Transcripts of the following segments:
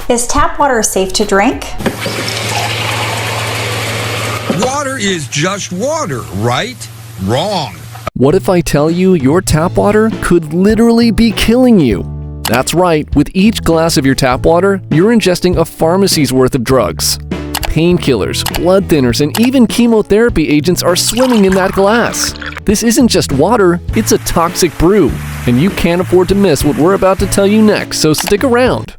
Is tap water safe to drink? Water is just water, right? Wrong. What if I tell you your tap water could literally be killing you? That's right, with each glass of your tap water, you're ingesting a pharmacy's worth of drugs. Painkillers, blood thinners, and even chemotherapy agents are swimming in that glass. This isn't just water, it's a toxic brew, and you can't afford to miss what we're about to tell you next, so stick around.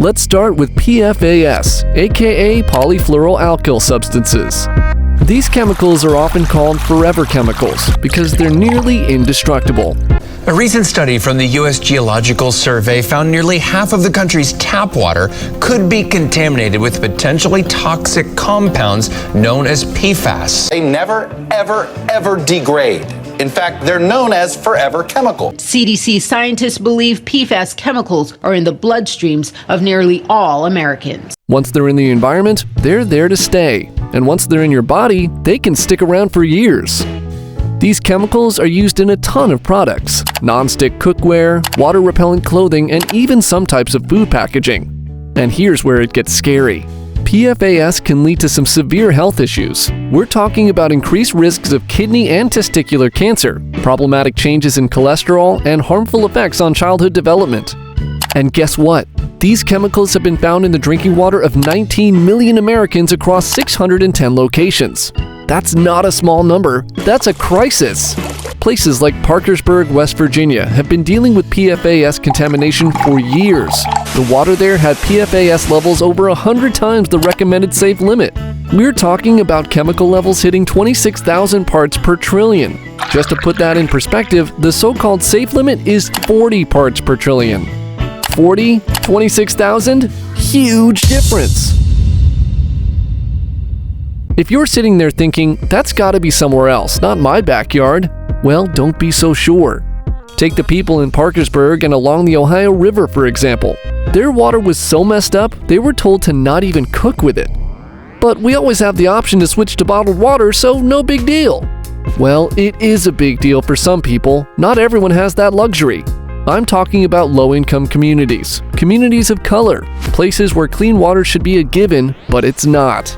Let's start with PFAS, aka polyfluoroalkyl substances. These chemicals are often called forever chemicals because they're nearly indestructible. A recent study from the U.S. Geological Survey found nearly half of the country's tap water could be contaminated with potentially toxic compounds known as PFAS. They never, ever degrade. In fact, they're known as forever chemicals. CDC scientists believe PFAS chemicals are in the bloodstreams of nearly all Americans. Once they're in the environment, they're there to stay. And once they're in your body, they can stick around for years. These chemicals are used in a ton of products: non-stick cookware, water-repellent clothing, and even some types of food packaging. And here's where it gets scary. PFAS can lead to some severe health issues. We're talking about increased risks of kidney and testicular cancer, problematic changes in cholesterol, and harmful effects on childhood development. And guess what? These chemicals have been found in the drinking water of 19 million Americans across 610 locations. That's not a small number, that's a crisis. Places like Parkersburg, West Virginia have been dealing with PFAS contamination for years. The water there had PFAS levels over 100 times the recommended safe limit. We're talking about chemical levels hitting 26,000 parts per trillion. Just to put that in perspective, the so-called safe limit is 40 parts per trillion. 40, 26,000? Huge difference! If you're sitting there thinking, that's gotta be somewhere else, not my backyard, well, don't be so sure. Take the people in Parkersburg and along the Ohio River, for example. Their water was so messed up, they were told to not even cook with it. But we always have the option to switch to bottled water, so no big deal. Well, it is a big deal for some people. Not everyone has that luxury. I'm talking about low-income communities, communities of color, places where clean water should be a given, but it's not.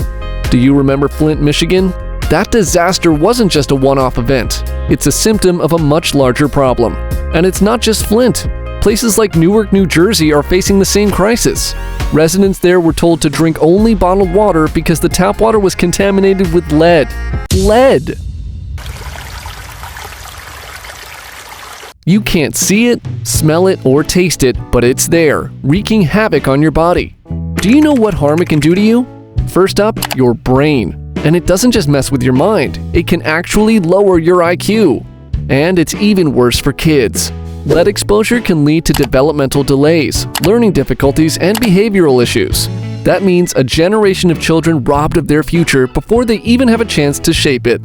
Do you remember Flint, Michigan? That disaster wasn't just a one-off event. It's a symptom of a much larger problem. And it's not just Flint. Places like Newark, New Jersey are facing the same crisis. Residents there were told to drink only bottled water because the tap water was contaminated with lead. Lead! You can't see it, smell it, or taste it, but it's there, wreaking havoc on your body. Do you know what harm it can do to you? First up, your brain. And it doesn't just mess with your mind, it can actually lower your IQ. And it's even worse for kids. Lead exposure can lead to developmental delays, learning difficulties, and behavioral issues. That means a generation of children robbed of their future before they even have a chance to shape it.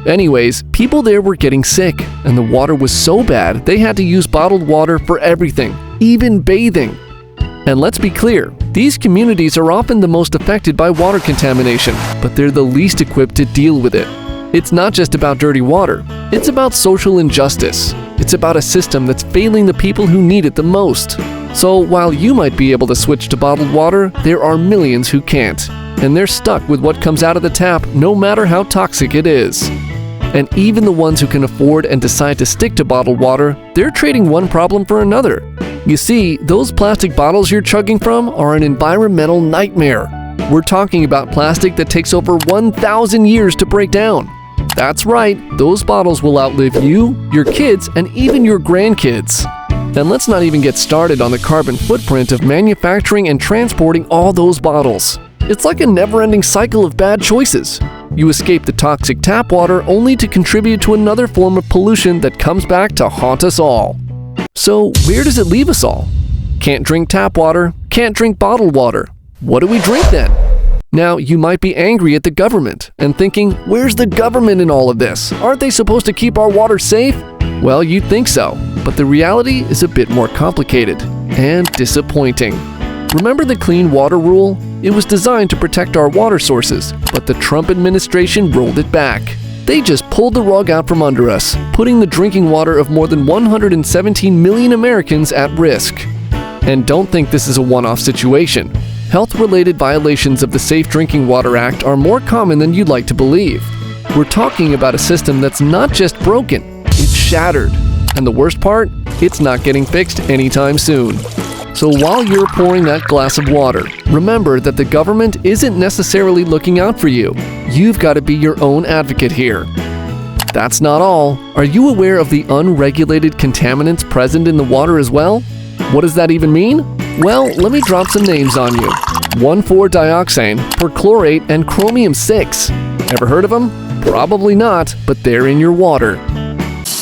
Anyways, people there were getting sick, and the water was so bad they had to use bottled water for everything, even bathing. And let's be clear, these communities are often the most affected by water contamination, but they're the least equipped to deal with it. It's not just about dirty water, it's about social injustice. It's about a system that's failing the people who need it the most. So while you might be able to switch to bottled water, there are millions who can't. And they're stuck with what comes out of the tap no matter how toxic it is. And even the ones who can afford and decide to stick to bottled water, they're trading one problem for another. You see, those plastic bottles you're chugging from are an environmental nightmare. We're talking about plastic that takes over 1,000 years to break down. That's right, those bottles will outlive you, your kids, and even your grandkids. And let's not even get started on the carbon footprint of manufacturing and transporting all those bottles. It's like a never-ending cycle of bad choices. You escape the toxic tap water only to contribute to another form of pollution that comes back to haunt us all. So where does it leave us all? Can't drink tap water, can't drink bottled water. What do we drink then? Now, you might be angry at the government and thinking, where's the government in all of this? Aren't they supposed to keep our water safe? Well, you'd think so, but the reality is a bit more complicated and disappointing. Remember the Clean Water Rule? It was designed to protect our water sources, but the Trump administration rolled it back. They just pulled the rug out from under us, putting the drinking water of more than 117 million Americans at risk. And don't think this is a one-off situation. Health-related violations of the Safe Drinking Water Act are more common than you'd like to believe. We're talking about a system that's not just broken, it's shattered. And the worst part? It's not getting fixed anytime soon. So while you're pouring that glass of water, remember that the government isn't necessarily looking out for you. You've got to be your own advocate here. That's not all. Are you aware of the unregulated contaminants present in the water as well? What does that even mean? Well, let me drop some names on you. 1,4-dioxane, perchlorate, and chromium-6. Ever heard of them? Probably not, but they're in your water.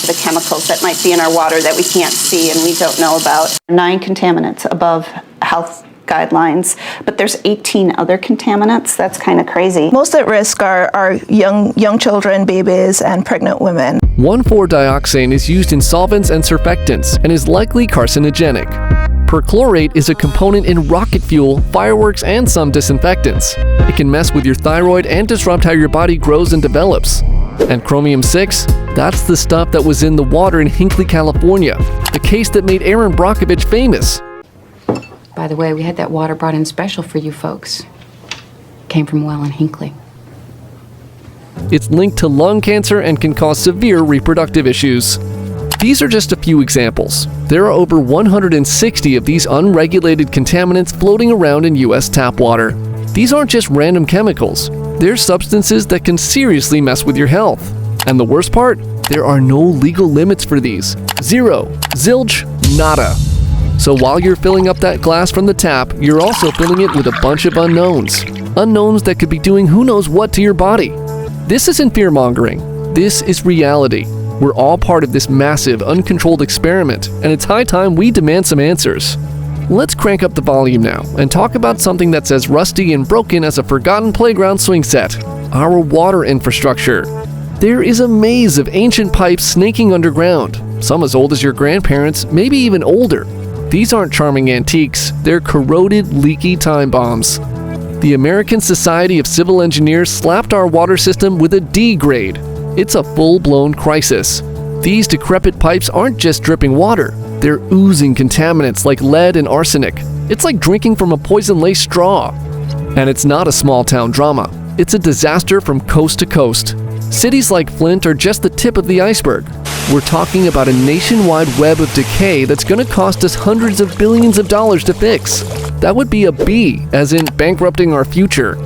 The chemicals that might be in our water that we can't see and we don't know about. 9 contaminants above health guidelines, but there's 18 other contaminants. That's kind of crazy. Most at risk are young children, babies, and pregnant women. 1,4-dioxane is used in solvents and surfactants and is likely carcinogenic. Perchlorate is a component in rocket fuel, fireworks, and some disinfectants. It can mess with your thyroid and disrupt how your body grows and develops. And chromium-6? That's the stuff that was in the water in Hinckley, California, the case that made Aaron Brockovich famous. By the way, we had that water brought in special for you folks. Came from well in Hinckley. It's linked to lung cancer and can cause severe reproductive issues. These are just a few examples. There are over 160 of these unregulated contaminants floating around in U.S. tap water. These aren't just random chemicals. They're substances that can seriously mess with your health. And the worst part? There are no legal limits for these. Zero. Zilch. Nada. So while you're filling up that glass from the tap, you're also filling it with a bunch of unknowns. Unknowns that could be doing who knows what to your body. This isn't fear-mongering. This is reality. We're all part of this massive, uncontrolled experiment, and it's high time we demand some answers. Let's crank up the volume now and talk about something that's as rusty and broken as a forgotten playground swing set: our water infrastructure. There is a maze of ancient pipes snaking underground, some as old as your grandparents, maybe even older. These aren't charming antiques, they're corroded, leaky time bombs. The American Society of Civil Engineers slapped our water system with a D grade. It's a full-blown crisis. These decrepit pipes aren't just dripping water, they're oozing contaminants like lead and arsenic. It's like drinking from a poison-laced straw. And it's not a small-town drama. It's a disaster from coast to coast. Cities like Flint are just the tip of the iceberg. We're talking about a nationwide web of decay that's going to cost us hundreds of billions of dollars to fix. That would be a B, as in bankrupting our future.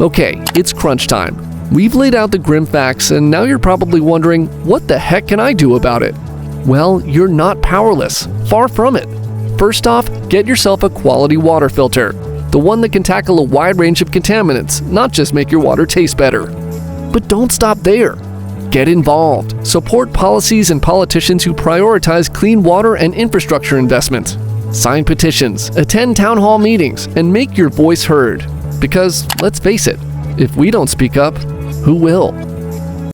Okay, it's crunch time. We've laid out the grim facts, and now you're probably wondering, what the heck can I do about it? Well, you're not powerless. Far from it. First off, get yourself a quality water filter. The one that can tackle a wide range of contaminants, not just make your water taste better. But don't stop there. Get involved. Support policies and politicians who prioritize clean water and infrastructure investment. Sign petitions, attend town hall meetings, and make your voice heard. Because, let's face it, if we don't speak up, who will?